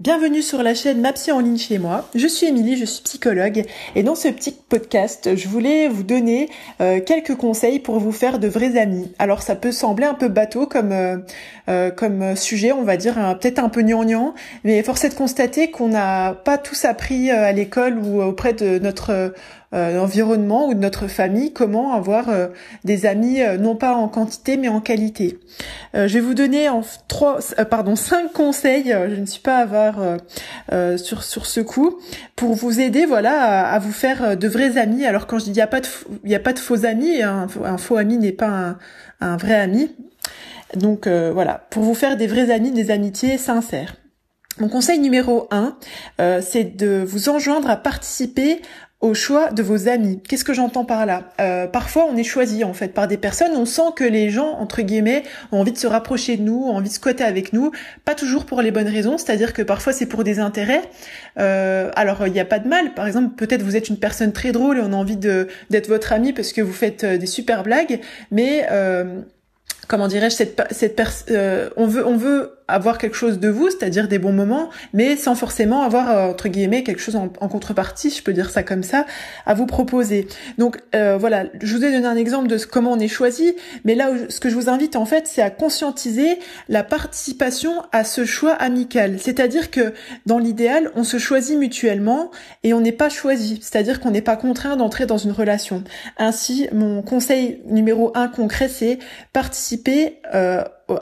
Bienvenue sur la chaîne Ma Psy en ligne chez moi. Je suis Émilie, je suis psychologue et dans ce petit podcast, je voulais vous donner quelques conseils pour vous faire de vrais amis. Alors ça peut sembler un peu bateau comme sujet, on va dire peut-être un peu gnangnan, mais force est de constater qu'on n'a pas tous appris à l'école ou auprès de notre environnement ou de notre famille comment avoir des amis non pas en quantité mais en qualité. Je vais vous donner 5 conseils, je ne suis pas avare sur ce coup, pour vous aider à vous faire de vrais amis. Alors quand je dis il y a pas de faux amis, un faux ami n'est pas un vrai ami. Donc pour vous faire des vrais amis, des amitiés sincères. Mon conseil numéro 1, c'est de vous enjoindre à participer au choix de vos amis. Qu'est-ce que j'entends par là ? Parfois, on est choisi en fait par des personnes. On sent que les gens, entre guillemets, ont envie de se rapprocher de nous, ont envie de squatter avec nous. Pas toujours pour les bonnes raisons. C'est-à-dire que parfois, c'est pour des intérêts. Alors, il n'y a pas de mal. Par exemple, peut-être vous êtes une personne très drôle et on a envie d'être votre ami parce que vous faites des super blagues. Mais comment dirais-je, on veut avoir quelque chose de vous, c'est-à-dire des bons moments, mais sans forcément avoir, entre guillemets, quelque chose en contrepartie, je peux dire ça comme ça, à vous proposer. Donc je vous ai donné un exemple de comment on est choisi, mais là, ce que je vous invite en fait, c'est à conscientiser la participation à ce choix amical. C'est-à-dire que dans l'idéal, on se choisit mutuellement et on n'est pas choisi, c'est-à-dire qu'on n'est pas contraint d'entrer dans une relation. Ainsi, mon conseil numéro 1 concret, c'est participer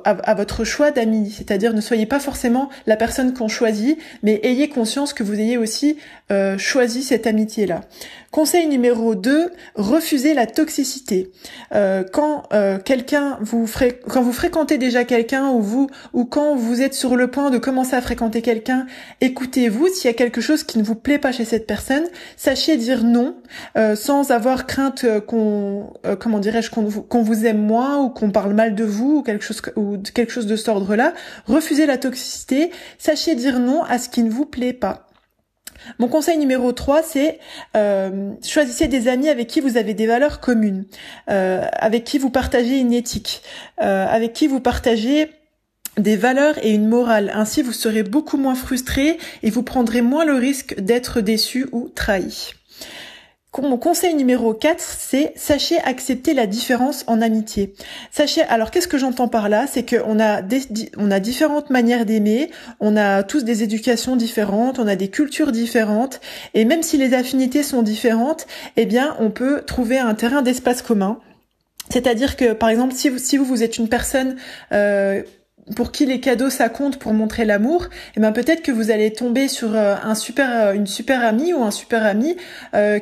à votre choix d'amis, c'est-à-dire ne soyez pas forcément la personne qu'on choisit, mais ayez conscience que vous ayez aussi choisi cette amitié-là. Conseil numéro 2, refusez la toxicité. Quand vous fréquentez déjà quelqu'un ou quand vous êtes sur le point de commencer à fréquenter quelqu'un, écoutez-vous. S'il y a quelque chose qui ne vous plaît pas chez cette personne, sachez dire non sans avoir crainte qu'on vous aime moins ou qu'on parle mal de vous ou quelque chose de cet ordre-là. Refusez la toxicité, sachez dire non à ce qui ne vous plaît pas. Mon conseil numéro 3, c'est choisissez des amis avec qui vous avez des valeurs communes, avec qui vous partagez une éthique, avec qui vous partagez des valeurs et une morale. Ainsi, vous serez beaucoup moins frustré et vous prendrez moins le risque d'être déçu ou trahi. Mon conseil numéro 4, c'est sachez accepter la différence en amitié. Alors qu'est-ce que j'entends par là ? C'est qu'on a différentes manières d'aimer, on a tous des éducations différentes, on a des cultures différentes, et même si les affinités sont différentes, on peut trouver un terrain d'espace commun. C'est-à-dire que, par exemple, si vous êtes une personne pour qui les cadeaux ça compte pour montrer l'amour, peut-être que vous allez tomber sur une super amie ou un super ami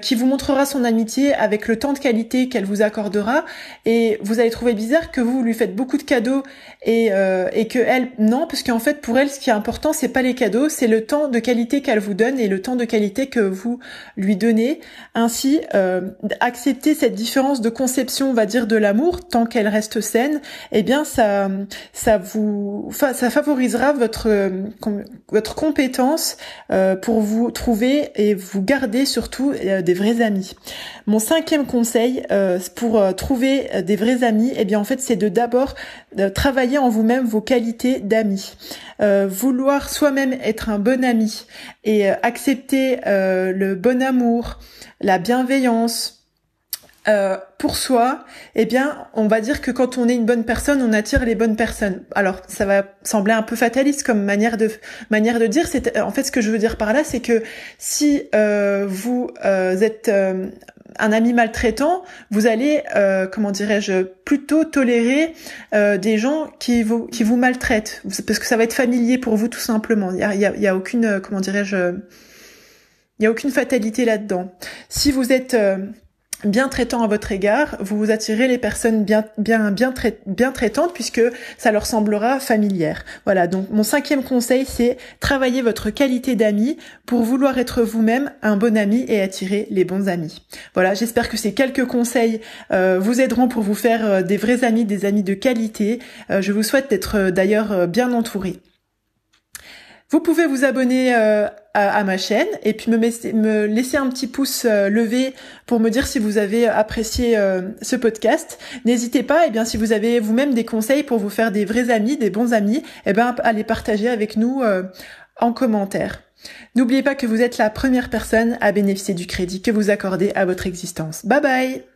qui vous montrera son amitié avec le temps de qualité qu'elle vous accordera, et vous allez trouver bizarre que vous lui faites beaucoup de cadeaux et que elle non, parce qu'en fait pour elle ce qui est important c'est pas les cadeaux, c'est le temps de qualité qu'elle vous donne et le temps de qualité que vous lui donnez. Ainsi accepter cette différence de conception, on va dire, de l'amour tant qu'elle reste saine, ça favorisera votre compétence pour vous trouver et vous garder surtout des vrais amis. Mon 5e conseil pour trouver des vrais amis, en fait, c'est d'abord travailler en vous-même vos qualités d'amis. Vouloir soi-même être un bon ami et accepter le bon amour, la bienveillance, pour soi, on va dire que quand on est une bonne personne, on attire les bonnes personnes. Alors, ça va sembler un peu fataliste comme manière de dire. En fait, ce que je veux dire par là, c'est que si vous êtes un ami maltraitant, vous allez, plutôt tolérer des gens qui vous maltraitent, parce que ça va être familier pour vous tout simplement. Il y a aucune, il y a aucune fatalité là-dedans. Si vous êtes bien traitant à votre égard, vous attirez les personnes bien traitantes puisque ça leur semblera familière. Voilà, donc mon 5e conseil, c'est travailler votre qualité d'ami pour vouloir être vous-même un bon ami et attirer les bons amis. Voilà, j'espère que ces quelques conseils vous aideront pour vous faire des vrais amis, des amis de qualité. Je vous souhaite d'être d'ailleurs bien entouré. Vous pouvez vous abonner à ma chaîne et puis me laisser un petit pouce levé pour me dire si vous avez apprécié ce podcast. N'hésitez pas, si vous avez vous-même des conseils pour vous faire des vrais amis, des bons amis, à les partager avec nous en commentaire. N'oubliez pas que vous êtes la première personne à bénéficier du crédit que vous accordez à votre existence. Bye bye!